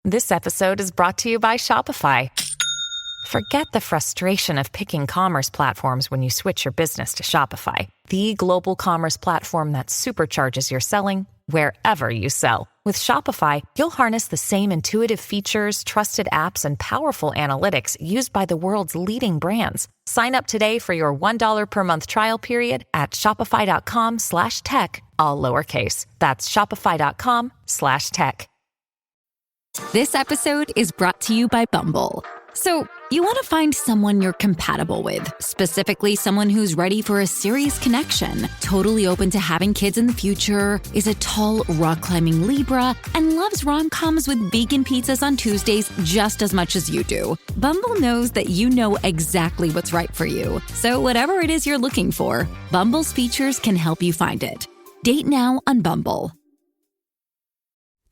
This episode is brought to you by Shopify. Forget the frustration of picking commerce platforms when you switch your business to Shopify, the global commerce platform that supercharges your selling wherever you sell. With Shopify, you'll harness the same intuitive features, trusted apps, and powerful analytics used by the world's leading brands. Sign up today for your $1 per month trial period at shopify.com/tech, all lowercase. That's shopify.com/tech. This episode is brought to you by Bumble. So, you want to find someone you're compatible with, specifically someone who's ready for a serious connection, totally open to having kids in the future, is a tall, rock-climbing Libra, and loves rom-coms with vegan pizzas on Tuesdays just as much as you do. Bumble knows that you know exactly what's right for you. So whatever it is you're looking for, Bumble's features can help you find it. Date now on Bumble.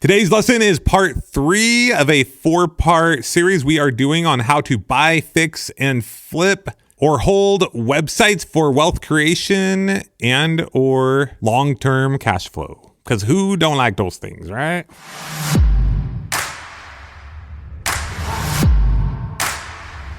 Today's lesson is part 3 of a 4-part series we are doing on how to buy, fix, and flip or hold websites for wealth creation and or long-term cash flow. Because who don't like those things, right?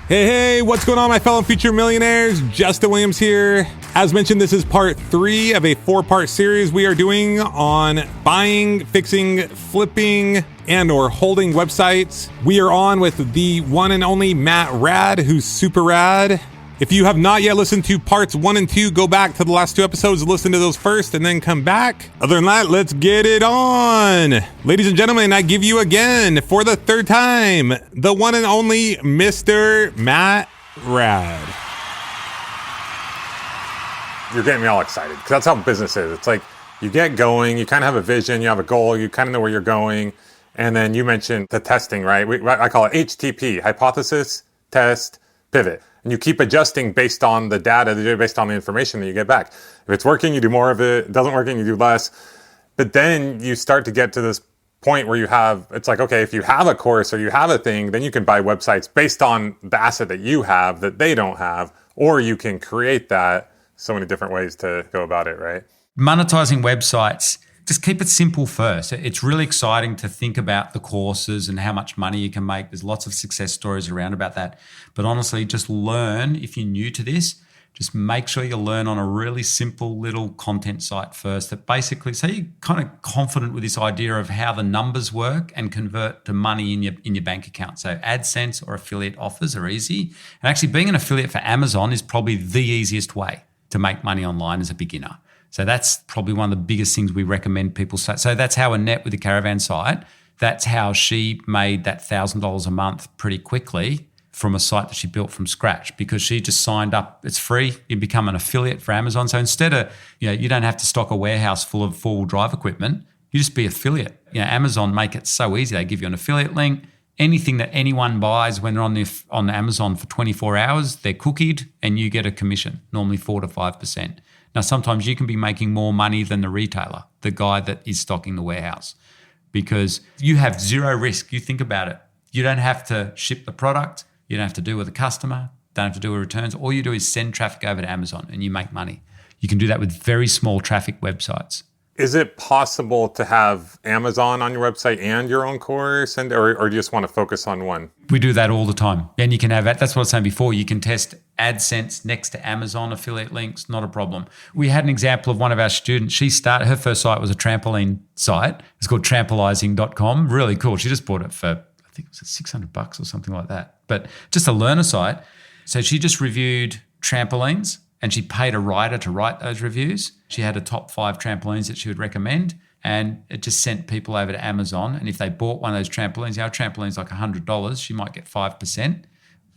Hey, what's going on, my fellow future millionaires? Justin Williams here. As mentioned, this is part 3 of a 4-part series we are doing on buying, fixing, flipping, and or holding websites. We are on with the one and only Matt Raad, who's super rad. If you have not yet listened to parts 1 and 2, go back to the last 2 episodes and listen to those first and then come back. Other than that, let's get it on. Ladies and gentlemen, I give you again, for the 3rd time, the one and only Mr. Matt Raad. You're getting me all excited because that's how business is. It's like you get going, you kind of have a vision, you have a goal, you kind of know where you're going. And then you mentioned the testing, right? I call it HTP, hypothesis, test, pivot. And you keep adjusting based on the data, based on the information that you get back. If it's working, you do more of it. It doesn't working, you do less. But then you start to get to this point where it's like, okay, if you have a course or you have a thing, then you can buy websites based on the asset that you have that they don't have, or you can create that. So many different ways to go about it, right? Monetizing websites, just keep it simple first. It's really exciting to think about the courses and how much money you can make. There's lots of success stories around about that. But honestly, just learn, if you're new to this, just make sure you learn on a really simple little content site first that basically, so you're kind of confident with this idea of how the numbers work and convert to money in your bank account. So AdSense or affiliate offers are easy. And actually being an affiliate for Amazon is probably the easiest way to make money online as a beginner. So that's probably one of the biggest things we recommend people start. So that's how Annette with the caravan site, that's how she made that $1,000 a month pretty quickly from a site that she built from scratch, because she just signed up. It's free. You become an affiliate for Amazon. So instead of, you don't have to stock a warehouse full of 4-wheel drive equipment. You just be affiliate. Amazon make it so easy. They give you an affiliate link. Anything that anyone buys when they're on Amazon for 24 hours, they're cookied and you get a commission, normally 4 to 5%. Now, sometimes you can be making more money than the retailer, the guy that is stocking the warehouse, because you have zero risk. You think about it. You don't have to ship the product. You don't have to deal with the customer. Don't have to deal with returns. All you do is send traffic over to Amazon and you make money. You can do that with very small traffic websites. Is it possible to have Amazon on your website and your own course, or do you just want to focus on one? We do that all the time. And you can have that. That's what I was saying before. You can test AdSense next to Amazon affiliate links, not a problem. We had an example of one of our students. Her first site was a trampoline site. It's called trampolizing.com. Really cool. She just bought it for, I think it was $600 or something like that. But just a learner site. So she just reviewed trampolines, and she paid a writer to write those reviews. She had a top 5 trampolines that she would recommend, and it just sent people over to Amazon. And if they bought one of those trampolines, our trampoline's like $100, she might get 5%,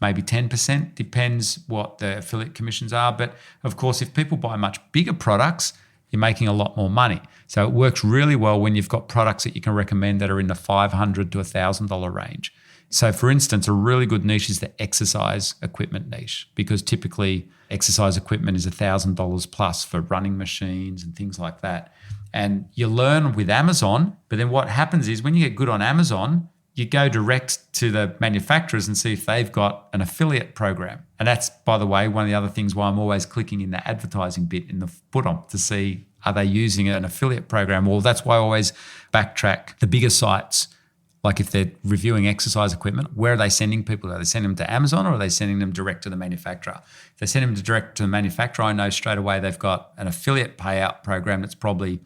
maybe 10%, depends what the affiliate commissions are. But of course, if people buy much bigger products, you're making a lot more money. So it works really well when you've got products that you can recommend that are in the $500 to $1,000 range. So for instance, a really good niche is the exercise equipment niche, because typically exercise equipment is $1,000 plus for running machines and things like that. And you learn with Amazon, but then what happens is when you get good on Amazon, you go direct to the manufacturers and see if they've got an affiliate program. And that's, by the way, one of the other things why I'm always clicking in the advertising bit in the footer to see, are they using an affiliate program? Well, that's why I always backtrack the bigger sites. Like if they're reviewing exercise equipment, where are they sending people? Are they sending them to Amazon or are they sending them direct to the manufacturer? If they send them direct to the manufacturer, I know straight away they've got an affiliate payout program that's probably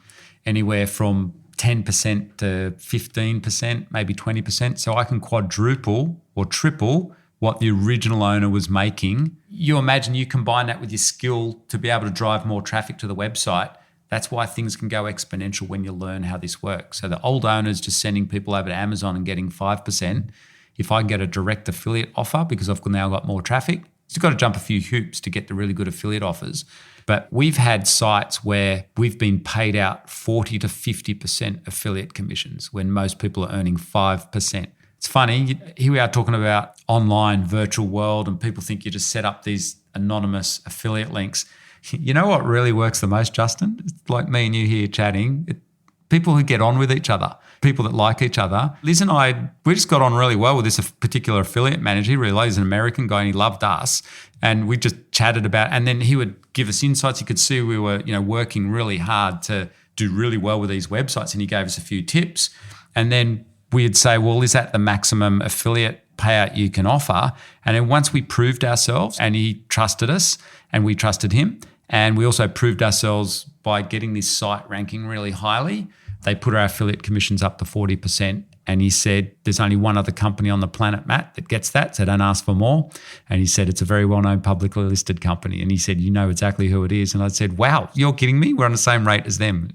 anywhere from 10% to 15%, maybe 20%. So I can quadruple or triple what the original owner was making. You imagine you combine that with your skill to be able to drive more traffic to the website. That's why things can go exponential when you learn how this works. So the old owner's just sending people over to Amazon and getting 5%. If I can get a direct affiliate offer because I've now got more traffic, you've got to jump a few hoops to get the really good affiliate offers. But we've had sites where we've been paid out 40 to 50% affiliate commissions when most people are earning 5%. It's funny, here we are talking about online virtual world and people think you just set up these anonymous affiliate links. You know what really works the most, Justin? It's like me and you here chatting. People who get on with each other, people that like each other. Liz and I, we just got on really well with this particular affiliate manager. He realized he's an American guy and he loved us. And we just chatted about, and then he would give us insights. He could see we were, working really hard to do really well with these websites. And he gave us a few tips. And then we'd say, well, is that the maximum affiliate payout you can offer? And then once we proved ourselves and he trusted us and we trusted him, and we also proved ourselves by getting this site ranking really highly. They put our affiliate commissions up to 40%. And he said, there's only one other company on the planet, Matt, that gets that. So don't ask for more. And he said, it's a very well-known publicly listed company. And he said, you know exactly who it is. And I said, wow, you're kidding me? We're on the same rate as them.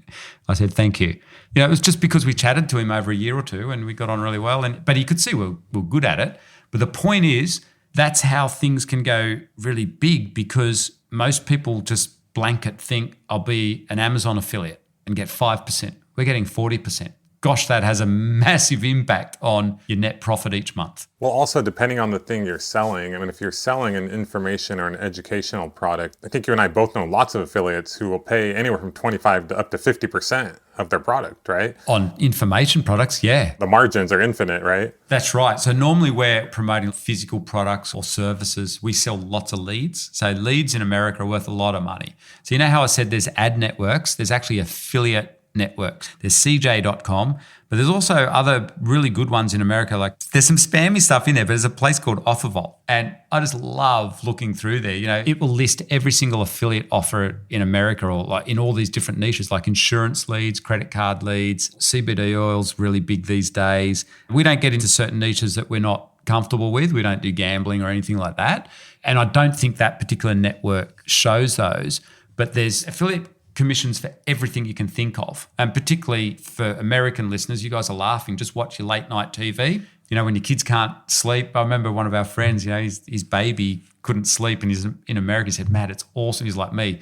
I said, thank you. It was just because we chatted to him over a year or two and we got on really well. But he could see we're good at it. But the point is, that's how things can go really big because most people just blanket think I'll be an Amazon affiliate and get 5%. We're getting 40%. Gosh, that has a massive impact on your net profit each month. Well, also depending on the thing you're selling. I mean, if you're selling an information or an educational product, I think you and I both know lots of affiliates who will pay anywhere from 25 to up to 50% of their product, right? On information products, yeah. The margins are infinite, right? That's right. So normally we're promoting physical products or services. We sell lots of leads. So leads in America are worth a lot of money. So you know how I said there's ad networks? There's actually affiliate networks. There's CJ.com, but there's also other really good ones in America. Like there's some spammy stuff in there, but there's a place called OfferVault. And I just love looking through there. It will list every single affiliate offer in America or like in all these different niches, like insurance leads, credit card leads, CBD oil's really big these days. We don't get into certain niches that we're not comfortable with. We don't do gambling or anything like that. And I don't think that particular network shows those, but there's affiliate commissions for everything you can think of. And particularly for American listeners, you guys are laughing, just watch your late night TV. When your kids can't sleep. I remember one of our friends, his baby couldn't sleep and he's in America. He said, Matt, it's awesome. He's like me.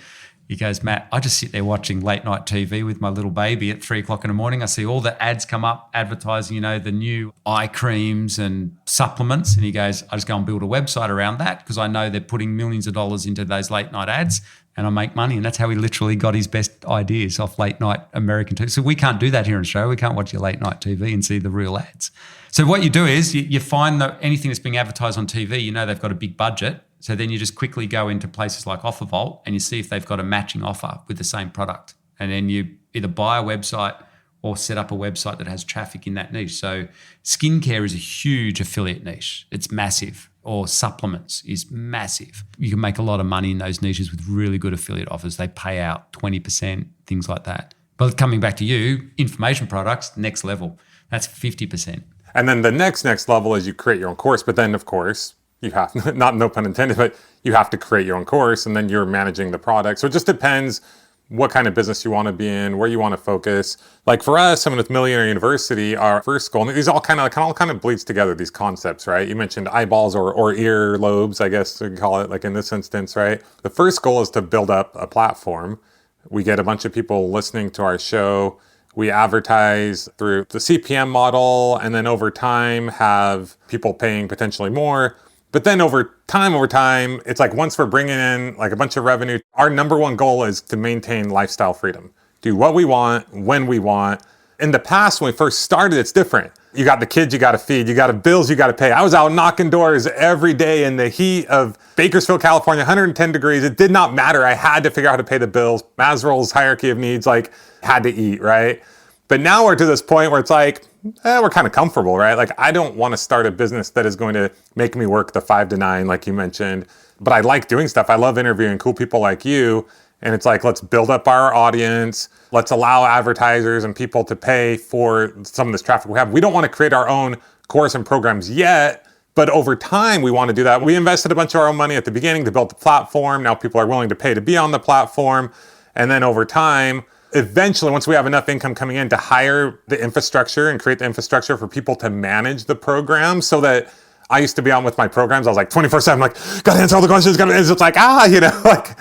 He goes, Matt, I just sit there watching late night TV with my little baby at 3 o'clock in the morning. I see all the ads come up advertising, the new eye creams and supplements. And he goes, I just go and build a website around that because I know they're putting millions of dollars into those late night ads and I make money. And that's how he literally got his best ideas off late night American TV. So we can't do that here in Australia. We can't watch your late night TV and see the real ads. So what you do is you find that anything that's being advertised on TV, they've got a big budget. So then you just quickly go into places like OfferVault and you see if they've got a matching offer with the same product. And then you either buy a website or set up a website that has traffic in that niche. So skincare is a huge affiliate niche. It's massive. Or supplements is massive. You can make a lot of money in those niches with really good affiliate offers. They pay out 20%, things like that. But coming back to you, information products, next level. That's 50%. And then the next level is you create your own course. But then, of course, you have, no pun intended, but you have to create your own course and then you're managing the product. So it just depends what kind of business you want to be in, where you want to focus. Like for us, someone with Millionaire University, our first goal, and these all kind of bleeds together, these concepts, right? You mentioned eyeballs or ear lobes, I guess we call it, like in this instance, right? The first goal is to build up a platform. We get a bunch of people listening to our show. We advertise through the CPM model, and then over time have people paying potentially more. But then over time, it's like once we're bringing in like a bunch of revenue, our number one goal is to maintain lifestyle freedom. Do what we want, when we want. In the past, when we first started, it's different. You got the kids you got to feed, you got bills you got to pay. I was out knocking doors every day in the heat of Bakersfield, California, 110 degrees. It did not matter. I had to figure out how to pay the bills. Maslow's hierarchy of needs, like had to eat, right? But now we're to this point where it's like, we're kind of comfortable, right? Like, I don't want to start a business that is going to make me work the 5 to 9, like you mentioned. But I like doing stuff. I love interviewing cool people like you. And it's like, let's build up our audience. Let's allow advertisers and people to pay for some of this traffic we have. We don't want to create our own course and programs yet, but over time, we want to do that. We invested a bunch of our own money at the beginning to build the platform. Now people are willing to pay to be on the platform. And then over time, eventually, once we have enough income coming in, to hire the infrastructure and create the infrastructure for people to manage the program, so that I used to be on with my programs. I was like 24/7, like, gotta answer all the questions. It's like, like,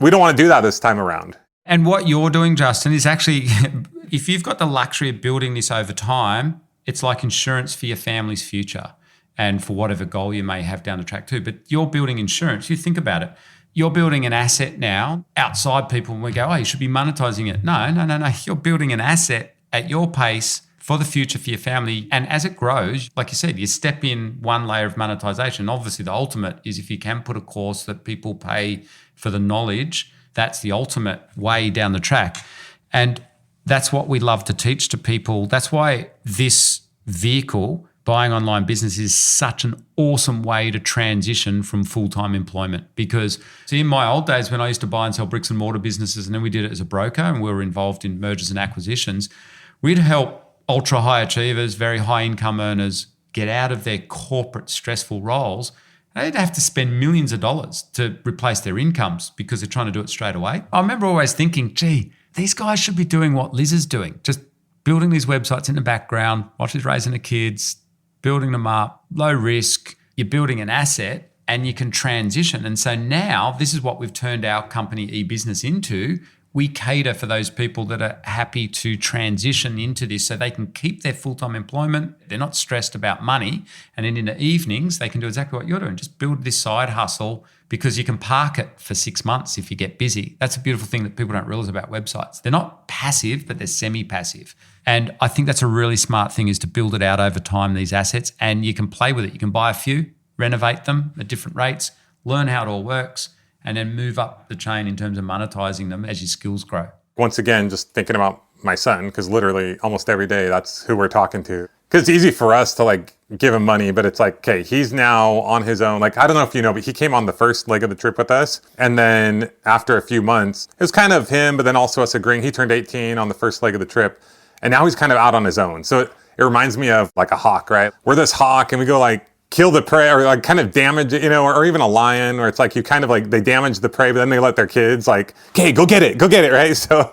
we don't want to do that this time around. And what you're doing, Justin, is actually, if you've got the luxury of building this over time, it's like insurance for your family's future and for whatever goal you may have down the track too. But you're building insurance. You think about it. You're building an asset now outside people, and we go, oh, you should be monetizing it. No. You're building an asset at your pace for the future for your family. And as it grows, like you said, you step in one layer of monetization. Obviously, the ultimate is if you can put a course that people pay for the knowledge, that's the ultimate way down the track. And that's what we love to teach to people. That's why this vehicle, buying online business, is such an awesome way to transition from full-time employment. Because see, in my old days when I used to buy and sell bricks and mortar businesses, and then we did it as a broker and we were involved in mergers and acquisitions, we'd help ultra high achievers, very high income earners get out of their corporate stressful roles. They'd have to spend millions of dollars to replace their incomes because they're trying to do it straight away. I remember always thinking, gee, these guys should be doing what Liz is doing, just building these websites in the background while she's raising the kids, building them up, low risk. You're building an asset and you can transition. And so now this is what we've turned our company eBusiness into. We cater for those people that are happy to transition into this so they can keep their full-time employment. They're not stressed about money. And then in the evenings, they can do exactly what you're doing. Just build this side hustle, because you can park it for 6 months if you get busy. That's a beautiful thing that people don't realize about websites. They're not passive, but they're semi-passive. And I think that's a really smart thing, is to build it out over time, these assets, and you can play with it. You can buy a few, renovate them at different rates, learn how it all works, and then move up the chain in terms of monetizing them as your skills grow. Once again, just thinking about my son, because literally almost every day that's who we're talking to. Because it's easy for us to like give him money, but it's like, okay, he's now on his own. Like, I don't know if you know, but he came on the first leg of the trip with us. And then after a few months, it was kind of him, but then also us agreeing. He turned 18 on the first leg of the trip. And now he's kind of out on his own. So it reminds me of like a hawk, right? We're this hawk and we go like, kill the prey, or like kind of damage it, or even a lion, where it's like you kind of like, they damage the prey, but then they let their kids like, okay, go get it, right? So,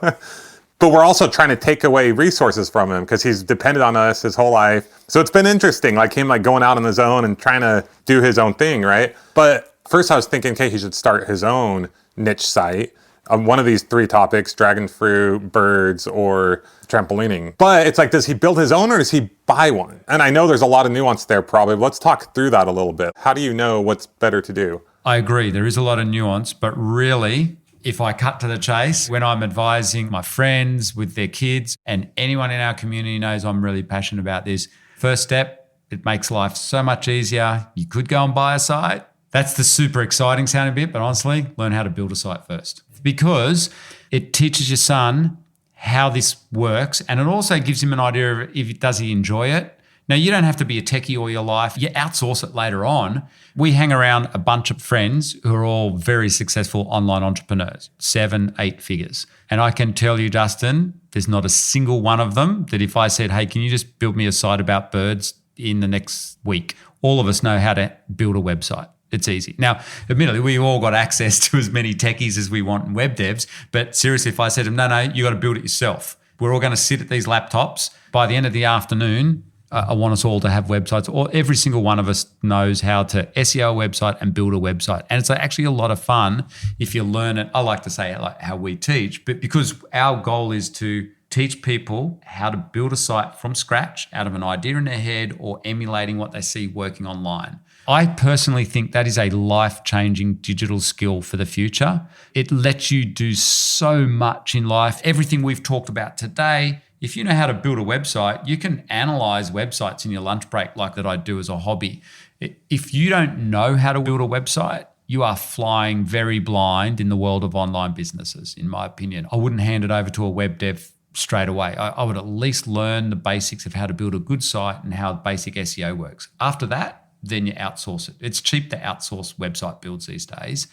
but we're also trying to take away resources from him because he's depended on us his whole life. So it's been interesting, like him like going out on his own and trying to do his own thing, right? But first I was thinking, okay, he should start his own niche site on one of these 3 topics: dragon fruit, birds, or trampolining. But it's like, does he build his own or does he buy one? And I know there's a lot of nuance there probably, but let's talk through that a little bit. How do you know what's better to do? I agree. There is a lot of nuance, but really, if I cut to the chase, when I'm advising my friends with their kids, and anyone in our community knows I'm really passionate about this, first step, it makes life so much easier. You could go and buy a site. That's the super exciting sounding bit, but honestly, learn how to build a site first, because it teaches your son how this works, and it also gives him an idea of does he enjoy it. Now, you don't have to be a techie all your life. You outsource it later on. We hang around a bunch of friends who are all very successful online entrepreneurs, 7, 8 figures. And I can tell you, Justin, there's not a single one of them that if I said, hey, can you just build me a site about birds in the next week, all of us know how to build a website. It's easy. Now, admittedly, we've all got access to as many techies as we want in web devs. But seriously, if I said to them, no, you got to build it yourself. We're all going to sit at these laptops. By the end of the afternoon, I want us all to have websites. Or every single one of us knows how to SEO a website and build a website. And it's actually a lot of fun if you learn it. I like to say like how we teach, but because our goal is to teach people how to build a site from scratch out of an idea in their head or emulating what they see working online. I personally think that is a life-changing digital skill for the future. It lets you do so much in life. Everything we've talked about today, if you know how to build a website, you can analyze websites in your lunch break like that I do as a hobby. If you don't know how to build a website, you are flying very blind in the world of online businesses, in my opinion. I wouldn't hand it over to a web dev straight away. I would at least learn the basics of how to build a good site and how basic SEO works. After that, then you outsource it. It's cheap to outsource website builds these days.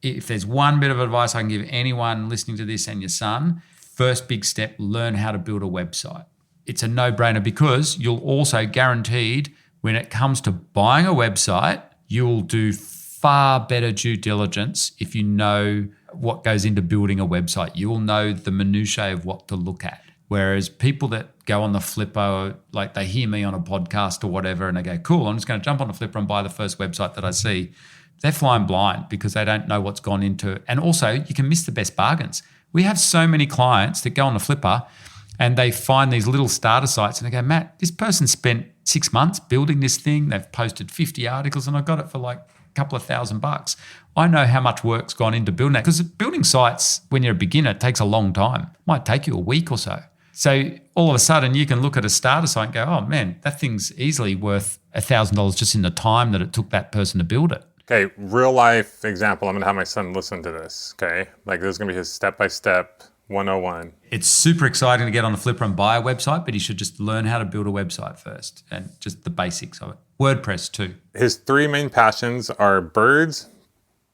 If there's one bit of advice I can give anyone listening to this and your son, first big step, learn how to build a website. It's a no-brainer because you'll also guaranteed when it comes to buying a website, you'll do far better due diligence if you know what goes into building a website. You will know the minutiae of what to look at. Whereas people that go on the flipper, like they hear me on a podcast or whatever, and they go, cool, I'm just going to jump on the flipper and buy the first website that I see. They're flying blind because they don't know what's gone into it. And also, you can miss the best bargains. We have so many clients that go on the flipper and they find these little starter sites and they go, Matt, this person spent 6 months building this thing. They've posted 50 articles and I got it for like a couple of $1,000. I know how much work's gone into building that because building sites when you're a beginner takes a long time. It might take you a week or so. So all of a sudden you can look at a starter site and go, oh man, that thing's easily worth $1,000 just in the time that it took that person to build it. Okay, real life example. I'm going to have my son listen to this, okay? Like this is going to be his step-by-step 101. It's super exciting to get on the flipper and buy a website, but he should just learn how to build a website first and just the basics of it. WordPress too. His 3 main passions are birds,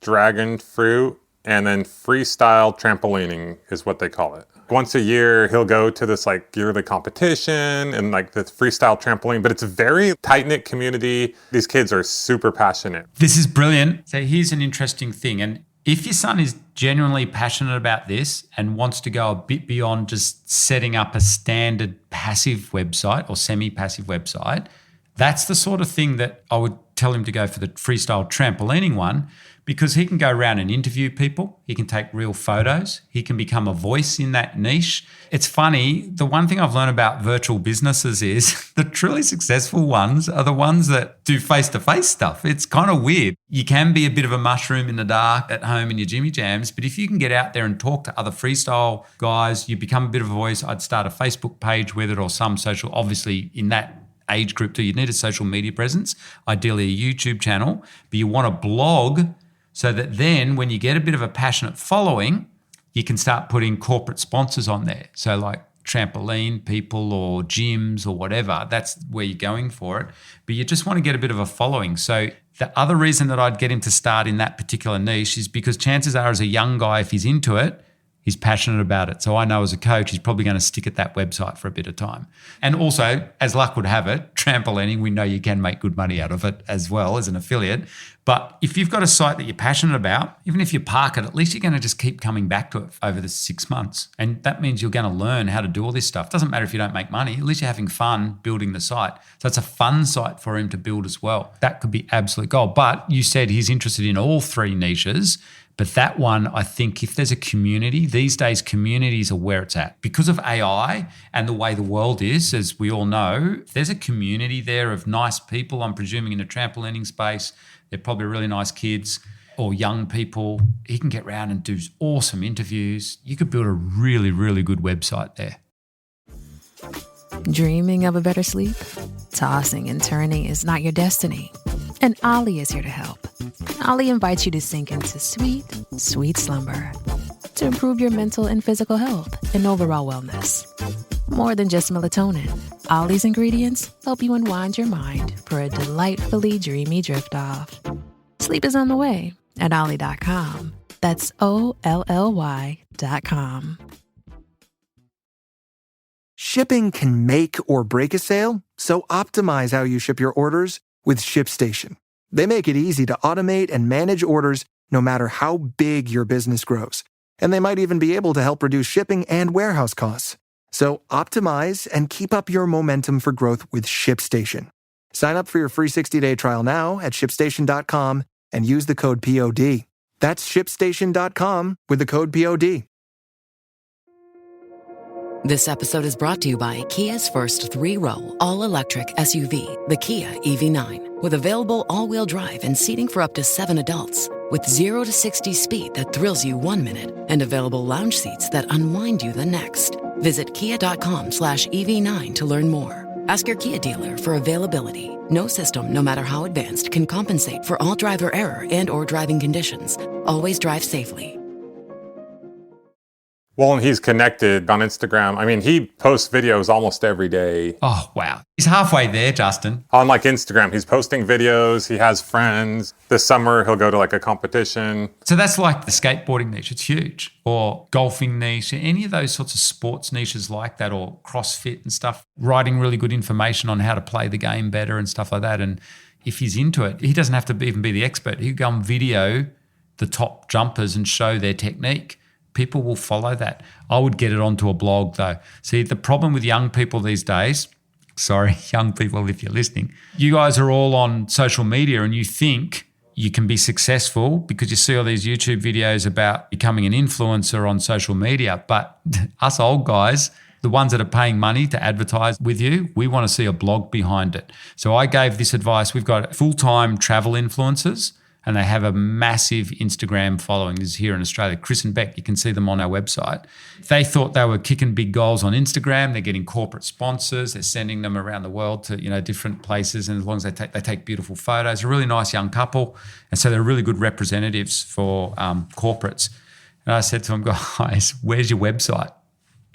dragon fruit, and then freestyle trampolining is what they call it. Once a year, he'll go to this like yearly competition and like the freestyle trampoline, but it's a very tight-knit community. These kids are super passionate. This is brilliant. So here's an interesting thing. And if your son is genuinely passionate about this and wants to go a bit beyond just setting up a standard passive website or semi-passive website, that's the sort of thing that I would tell him to go for the freestyle trampolining one, because he can go around and interview people. He can take real photos. He can become a voice in that niche. It's funny. The one thing I've learned about virtual businesses is the truly successful ones are the ones that do face-to-face stuff. It's kind of weird. You can be a bit of a mushroom in the dark at home in your Jimmy Jams, but if you can get out there and talk to other freestyle guys, you become a bit of a voice. I'd start a Facebook page with it or some social, obviously in that age group too. You need a social media presence, ideally a YouTube channel, but you want a blog so that then when you get a bit of a passionate following, you can start putting corporate sponsors on there. So like trampoline people or gyms or whatever, that's where you're going for it. But you just want to get a bit of a following. So the other reason that I'd get him to start in that particular niche is because chances are as a young guy, if he's into it, he's passionate about it. So I know as a coach, he's probably going to stick at that website for a bit of time. And also, as luck would have it, trampolining, we know you can make good money out of it as well as an affiliate. But if you've got a site that you're passionate about, even if you park it, at least you're going to just keep coming back to it over the 6 months. And that means you're going to learn how to do all this stuff. Doesn't matter if you don't make money, at least you're having fun building the site. So it's a fun site for him to build as well. That could be absolute gold. But you said he's interested in all 3 niches. But that one, I think if there's a community, these days communities are where it's at. Because of AI and the way the world is, as we all know, if there's a community there of nice people, I'm presuming in the trampolining space, they're probably really nice kids or young people. He can get around and do awesome interviews. You could build a really, really good website there. Dreaming of a better sleep? Tossing and turning is not your destiny. And Ollie is here to help. Ollie invites you to sink into sweet, sweet slumber to improve your mental and physical health and overall wellness. More than just melatonin, Ollie's ingredients help you unwind your mind for a delightfully dreamy drift off. Sleep is on the way at Ollie.com. That's OLLY.com. Shipping can make or break a sale, so optimize how you ship your orders with ShipStation. They make it easy to automate and manage orders no matter how big your business grows. And they might even be able to help reduce shipping and warehouse costs. So optimize and keep up your momentum for growth with ShipStation. Sign up for your free 60-day trial now at ShipStation.com and use the code POD. That's ShipStation.com with the code POD. This episode is brought to you by Kia's first 3-row, all-electric SUV, the Kia EV9, with available all-wheel drive and seating for up to 7 adults, with 0 to 60 speed that thrills you 1 minute and available lounge seats that unwind you the next. Visit kia.com/EV9 to learn more. Ask your Kia dealer for availability. No system, no matter how advanced, can compensate for all driver error and or driving conditions. Always drive safely. Well, and he's connected on Instagram. I mean, he posts videos almost every day. Oh, wow. He's halfway there, Justin. On like Instagram, he's posting videos. He has friends. This summer, he'll go to like a competition. So that's like the skateboarding niche. It's huge. Or golfing niche, any of those sorts of sports niches like that, or CrossFit and stuff, writing really good information on how to play the game better and stuff like that. And if he's into it, he doesn't have to even be the expert. He can go and video the top jumpers and show their technique. People will follow that. I would get it onto a blog though. See, the problem with young people these days, sorry, young people, if you're listening, you guys are all on social media and you think you can be successful because you see all these YouTube videos about becoming an influencer on social media. But us old guys, the ones that are paying money to advertise with you, we want to see a blog behind it. So I gave this advice. We've got full-time travel influencers, and they have a massive Instagram following. This is here in Australia. Chris and Beck, you can see them on our website. They thought they were kicking big goals on Instagram. They're getting corporate sponsors. They're sending them around the world to, different places. And as long as they take beautiful photos, a really nice young couple. And so they're really good representatives for corporates. And I said to them, guys, where's your website?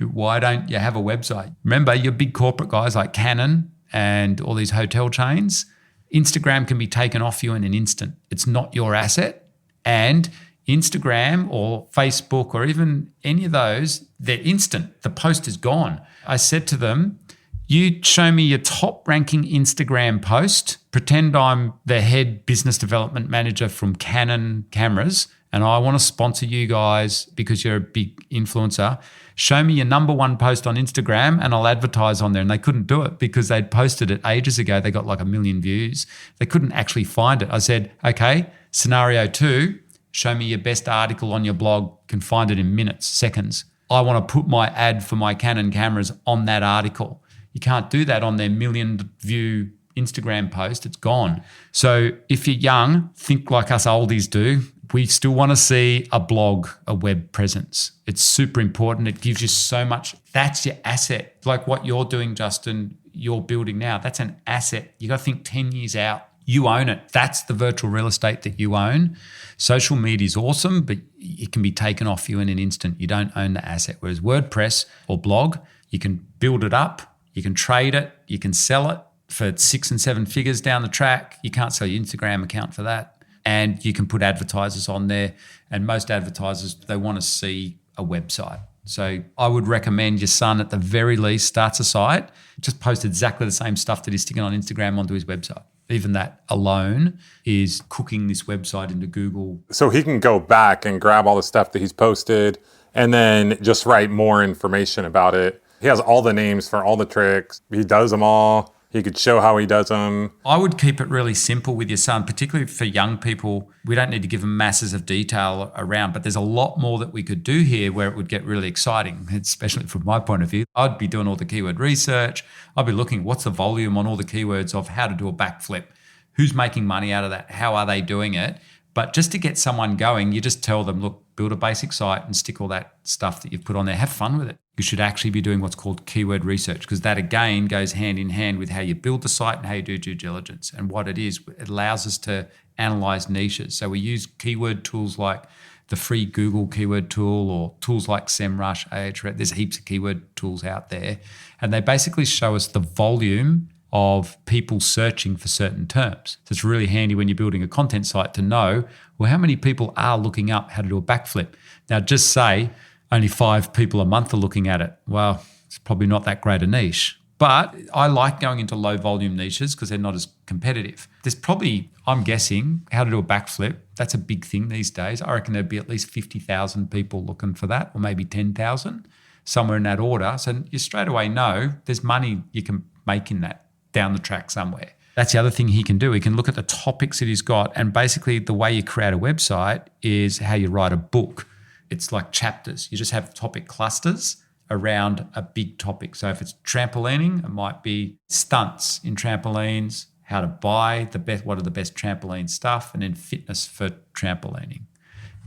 Why don't you have a website? Remember, your big corporate guys like Canon and all these hotel chains, Instagram can be taken off you in an instant. It's not your asset. And Instagram or Facebook or even any of those, they're instant. The post is gone. I said to them, you show me your top ranking Instagram post, pretend I'm the head business development manager from Canon cameras, and I want to sponsor you guys because you're a big influencer. Show me your number one post on Instagram and I'll advertise on there. And they couldn't do it because they'd posted it ages ago. They got like 1 million views. They couldn't actually find it. I said, okay, scenario 2, show me your best article on your blog. You can find it in minutes, seconds. I want to put my ad for my Canon cameras on that article. You can't do that on their 1 million view Instagram post. It's gone. So if you're young, think like us oldies do. We still want to see a blog, a web presence. It's super important. It gives you so much. That's your asset. Like what you're doing, Justin, you're building now. That's an asset. You got to think 10 years out. You own it. That's the virtual real estate that you own. Social media is awesome, but it can be taken off you in an instant. You don't own the asset. Whereas WordPress or blog, you can build it up, you can trade it, you can sell it for 6 and 7 figures down the track. You can't sell your Instagram account for that. And you can put advertisers on there. And most advertisers, they want to see a website. So I would recommend your son at the very least starts a site, just post exactly the same stuff that he's sticking on Instagram onto his website. Even that alone is cooking this website into Google. So he can go back and grab all the stuff that he's posted and then just write more information about it. He has all the names for all the tricks. He does them all. He could show how he does them. I would keep it really simple with your son, particularly for young people. We don't need to give them masses of detail around, but there's a lot more that we could do here where it would get really exciting, especially from my point of view. I'd be doing all the keyword research. I'd be looking what's the volume on all the keywords of how to do a backflip, who's making money out of that, how are they doing it. But just to get someone going, you just tell them, look, build a basic site and stick all that stuff that you've put on there. Have fun with it. You should actually be doing what's called keyword research because that, again, goes hand in hand with how you build the site and how you do due diligence. And what it is, it allows us to analyze niches. So we use keyword tools like the free Google keyword tool or tools like SEMrush, Ahrefs. There's heaps of keyword tools out there. And they basically show us the volume of people searching for certain terms. So it's really handy when you're building a content site to know, well, how many people are looking up how to do a backflip? Now, just say only 5 people a month are looking at it. Well, it's probably not that great a niche. But I like going into low volume niches because they're not as competitive. There's probably, I'm guessing, how to do a backflip. That's a big thing these days. I reckon there'd be at least 50,000 people looking for that, or maybe 10,000, somewhere in that order. So you straight away know there's money you can make in that down the track somewhere. That's the other thing he can do. He can look at the topics that he's got, and basically the way you create a website is how you write a book. It's like chapters. You just have topic clusters around a big topic. So if it's trampolining, it might be stunts in trampolines, how to buy the best, what are the best trampoline stuff, and then fitness for trampolining.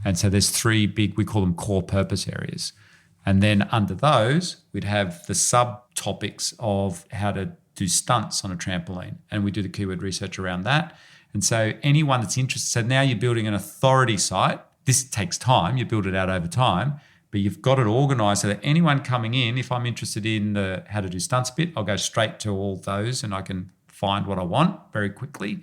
And so there's 3 big, we call them core purpose areas. And then under those, we'd have the subtopics of how to do stunts on a trampoline. And we do the keyword research around that. And so anyone that's interested, so now you're building an authority site. This takes time. You build it out over time. But you've got it organized so that anyone coming in, if I'm interested in the how to do stunts bit, I'll go straight to all those and I can find what I want very quickly.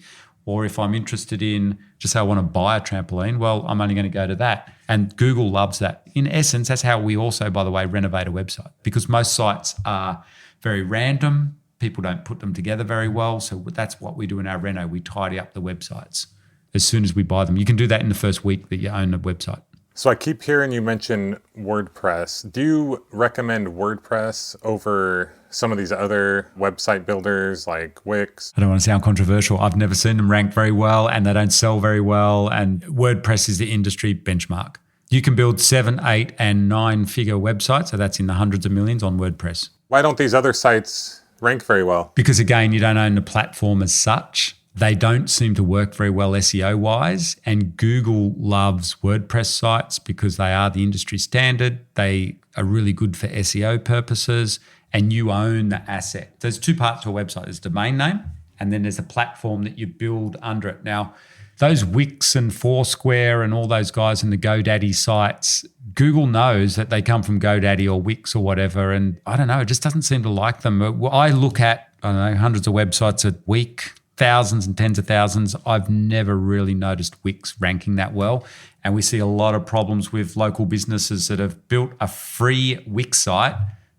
Or if I'm interested in just say I want to buy a trampoline, well, I'm only going to go to that. And Google loves that. In essence, that's how we also, by the way, renovate a website, because most sites are very random. People don't put them together very well. So that's what we do in our reno. We tidy up the websites as soon as we buy them. You can do that in the first week that you own a website. So I keep hearing you mention WordPress. Do you recommend WordPress over some of these other website builders like Wix? I don't want to sound controversial. I've never seen them rank very well and they don't sell very well. And WordPress is the industry benchmark. You can build 7, 8, and 9-figure websites. So that's in the hundreds of millions on WordPress. Why don't these other sites rank very well? Because again, you don't own the platform as such. They don't seem to work very well SEO-wise, and Google loves WordPress sites because they are the industry standard. They are really good for SEO purposes, and you own the asset. There's 2 parts to a website. There's domain name, and then there's a platform that you build under it. Now, those Wix and Foursquare and all those guys in the GoDaddy sites, Google knows that they come from GoDaddy or Wix or whatever, and I don't know, it just doesn't seem to like them. I look at, I don't know, hundreds of websites a week, thousands and tens of thousands. I've never really noticed Wix ranking that well. And we see a lot of problems with local businesses that have built a free Wix site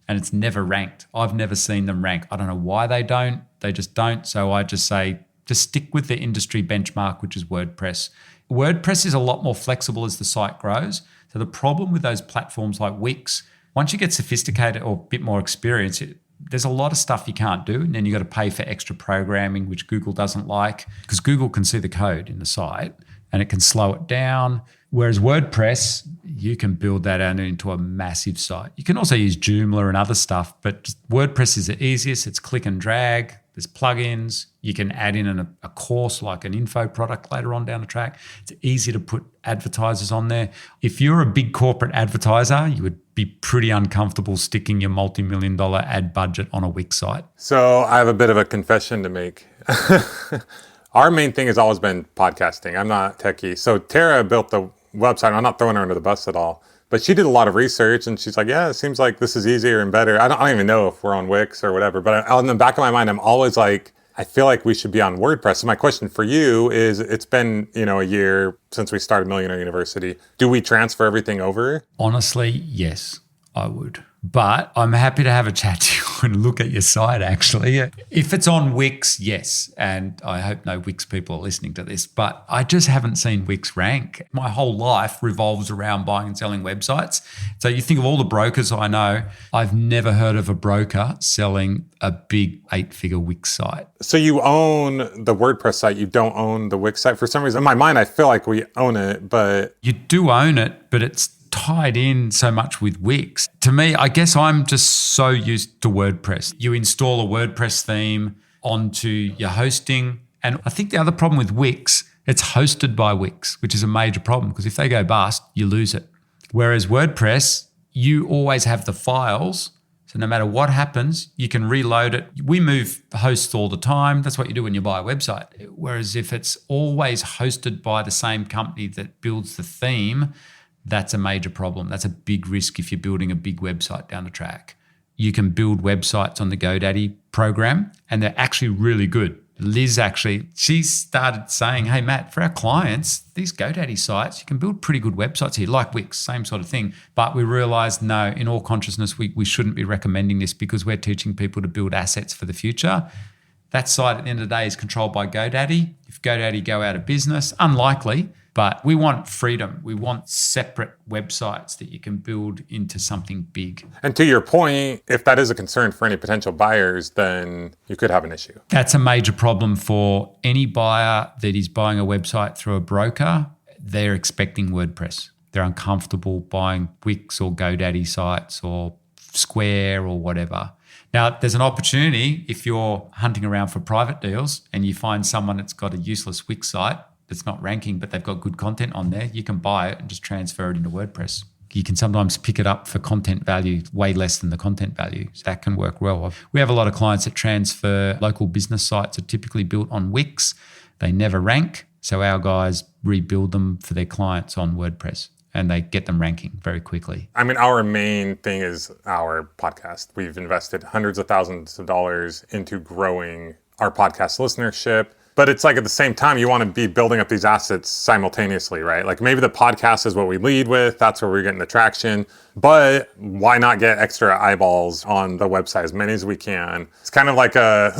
and it's never ranked. I've never seen them rank. I don't know why they don't. They just don't. So I just say, just stick with the industry benchmark, which is WordPress. WordPress is a lot more flexible as the site grows. So the problem with those platforms like Wix, once you get sophisticated or a bit more experience, there's a lot of stuff you can't do, and then you've got to pay for extra programming, which Google doesn't like, because Google can see the code in the site and it can slow it down. Whereas WordPress, you can build that out into a massive site. You can also use Joomla and other stuff, but WordPress is the easiest. It's click and drag. There's plugins. You can add in a course like an info product later on down the track. It's easy to put advertisers on there. If you're a big corporate advertiser, you would be pretty uncomfortable sticking your multi-million-dollar ad budget on a Wix site. So I have a bit of a confession to make. Our main thing has always been podcasting. I'm not techie. So Tara built the website. I'm not throwing her under the bus at all. But she did a lot of research and she's like, yeah, it seems like this is easier and better. I don't even know if we're on Wix or whatever. But in the back of my mind, I'm always like, I feel like we should be on WordPress. So my question for you is, it's been, a year since we started Millionaire University. Do we transfer everything over? Honestly, yes, I would. But I'm happy to have a chat to you and look at your site, actually. If it's on Wix, yes. And I hope no Wix people are listening to this, but I just haven't seen Wix rank. My whole life revolves around buying and selling websites. So you think of all the brokers I know, I've never heard of a broker selling a big 8-figure Wix site. So you own the WordPress site, you don't own the Wix site? For some reason, in my mind, I feel like we own it, but... You do own it, but it's tied in so much with Wix. To me, I guess I'm just so used to WordPress. You install a WordPress theme onto your hosting. And I think the other problem with Wix, it's hosted by Wix, which is a major problem because if they go bust, you lose it. Whereas WordPress, you always have the files. So no matter what happens, you can reload it. We move hosts all the time. That's what you do when you buy a website. Whereas if it's always hosted by the same company that builds the theme, that's a major problem. That's a big risk if you're building a big website down the track. You can build websites on the GoDaddy program, and they're actually really good. Liz she started saying, hey, Matt, for our clients, these GoDaddy sites, you can build pretty good websites here, like Wix, same sort of thing. But we realized, no, in all consciousness, we shouldn't be recommending this because we're teaching people to build assets for the future. That site at the end of the day is controlled by GoDaddy. If GoDaddy go out of business, unlikely, but we want freedom. We want separate websites that you can build into something big. And to your point, if that is a concern for any potential buyers, then you could have an issue. That's a major problem for any buyer that is buying a website through a broker. They're expecting WordPress. They're uncomfortable buying Wix or GoDaddy sites or Square or whatever. Now, there's an opportunity if you're hunting around for private deals and you find someone that's got a useless Wix site that's not ranking, but they've got good content on there, you can buy it and just transfer it into WordPress. You can sometimes pick it up for content value, way less than the content value. So that can work well. We have a lot of clients that transfer local business sites that are typically built on Wix. They never rank. So our guys rebuild them for their clients on WordPress. and they get them ranking very quickly. I mean, our main thing is our podcast. We've invested hundreds of thousands of dollars into growing our podcast listenership. But it's like at the same time, you want to be building up these assets simultaneously, right? Like maybe the podcast is what we lead with. That's where we're getting the traction. But why not get extra eyeballs on the website, as many as we can? It's kind of like a,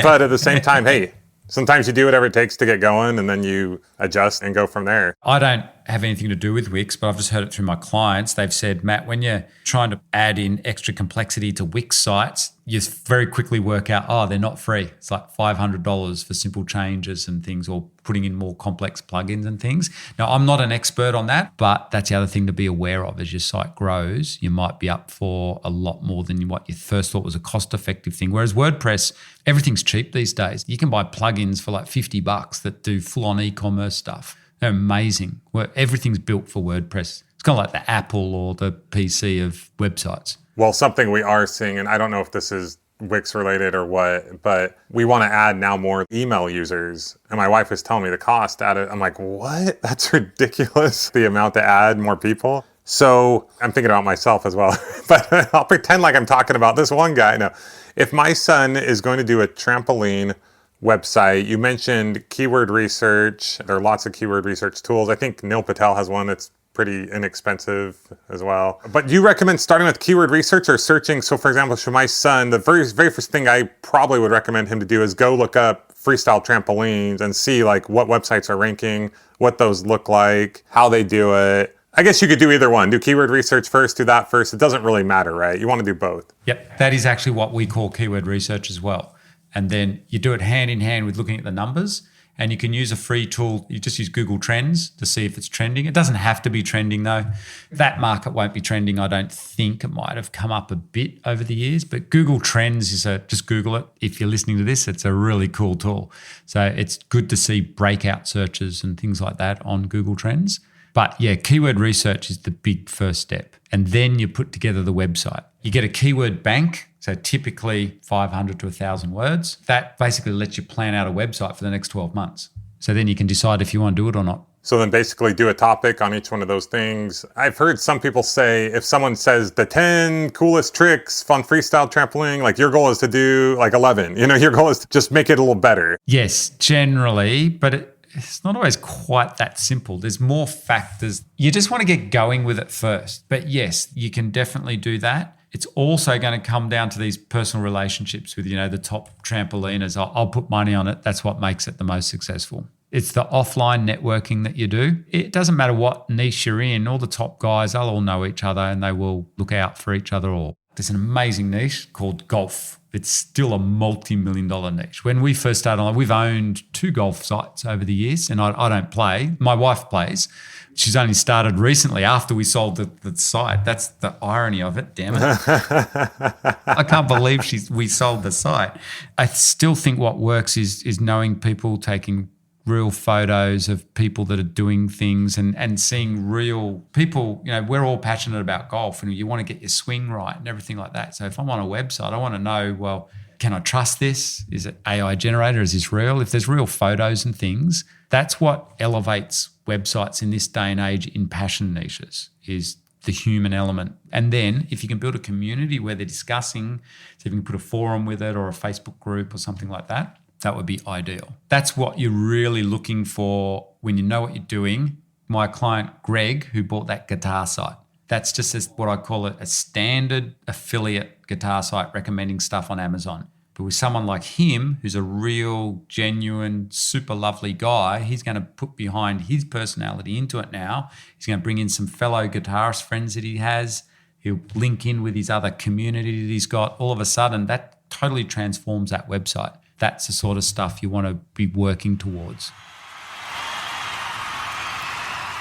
but at the same time, hey, sometimes you do whatever it takes to get going and then you adjust and go from there. I don't have anything to do with Wix, but I've just heard it through my clients. They've said, Matt, when you're trying to add in extra complexity to Wix sites, you very quickly work out, oh, they're not free. It's like $500 for simple changes and things, or putting in more complex plugins and things. Now, I'm not an expert on that, but that's the other thing to be aware of. As your site grows, you might be up for a lot more than what you first thought was a cost-effective thing. Whereas WordPress, everything's cheap these days. You can buy plugins for like $50 that do full-on e-commerce stuff. They're amazing. Everything's built for WordPress. It's kind of like the Apple or the PC of websites. Well, something we are seeing, and I don't know if this is Wix related or what, but we want to add now more email users. And my wife was telling me the cost at it. I'm like, what? That's ridiculous. The amount to add more people. So I'm thinking about myself as well, but I'll pretend like I'm talking about this one guy. No, if my son is going to do a trampoline website, you mentioned keyword research. There are lots of keyword research tools. I think Neil Patel has one that's pretty inexpensive as well. But do you recommend starting with keyword research or searching? So for example, for my son, the very first thing I probably would recommend him to do is go look up freestyle trampolines and see like what websites are ranking, what those look like, how they do it. I guess you could do either one. Do keyword research first, do that first. It doesn't really matter, right? You want to do both. Yep. That is actually what we call keyword research as well. And then you do it hand in hand with looking at the numbers. And you can use a free tool. You just use Google Trends to see if it's trending. It doesn't have to be trending though. That market won't be trending, I don't think. It might have come up a bit over the years, but Google Trends is just Google it. If you're listening to this, it's a really cool tool. So it's good to see breakout searches and things like that on Google Trends. But yeah, keyword research is the big first step. And then you put together the website. You get a keyword bank, so typically 500 to 1,000 words. That basically lets you plan out a website for the next 12 months. So then you can decide if you want to do it or not. So then basically do a topic on each one of those things. I've heard some people say, if someone says the 10 coolest tricks on freestyle trampoline, like your goal is to do like 11. Your goal is to just make it a little better. Yes, generally, but it's not always quite that simple. There's more factors. You just want to get going with it first. But yes, you can definitely do that. It's also going to come down to these personal relationships with, the top trampoliners. I'll put money on it. That's what makes it the most successful. It's the offline networking that you do. It doesn't matter what niche you're in. All the top guys, they'll all know each other and they will look out for each other all. There's an amazing niche called golf. It's still a multi-million-dollar niche. When we first started, we've owned 2 golf sites over the years, and I don't play. My wife plays. She's only started recently after we sold the site. That's the irony of it, damn it. I can't believe we sold the site. I still think what works is knowing people, taking real photos of people that are doing things and seeing real people. We're all passionate about golf and you want to get your swing right and everything like that. So if I'm on a website, I want to know, well, can I trust this? Is it AI generated? Is this real? If there's real photos and things, that's what elevates websites in this day and age in passion niches, is the human element. And then if you can build a community where they're discussing, so if you can put a forum with it or a Facebook group or something like that, that would be ideal. That's what you're really looking for when you know what you're doing. My client, Greg, who bought that guitar site, that's just what I call it, a standard affiliate guitar site recommending stuff on Amazon. But with someone like him, who's a real, genuine, super lovely guy, he's going to put behind his personality into it now. He's going to bring in some fellow guitarist friends that he has. He'll link in with his other community that he's got. All of a sudden, that totally transforms that website. That's the sort of stuff you want to be working towards.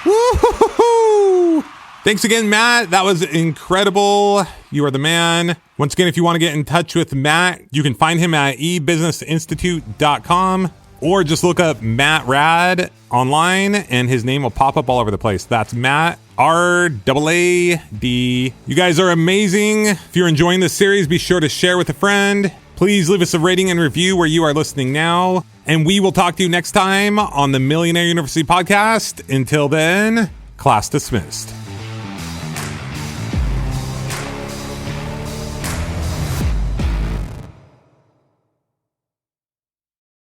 Woo-hoo-hoo-hoo! Thanks again, Matt. That was incredible. You are the man. Once again, if you want to get in touch with Matt, you can find him at ebusinessinstitute.com or just look up Matt Raad online and his name will pop up all over the place. That's Matt R-A-A-D. You guys are amazing. If you're enjoying this series, be sure to share with a friend. Please leave us a rating and review where you are listening now. And we will talk to you next time on the Millionaire University podcast. Until then, Class dismissed.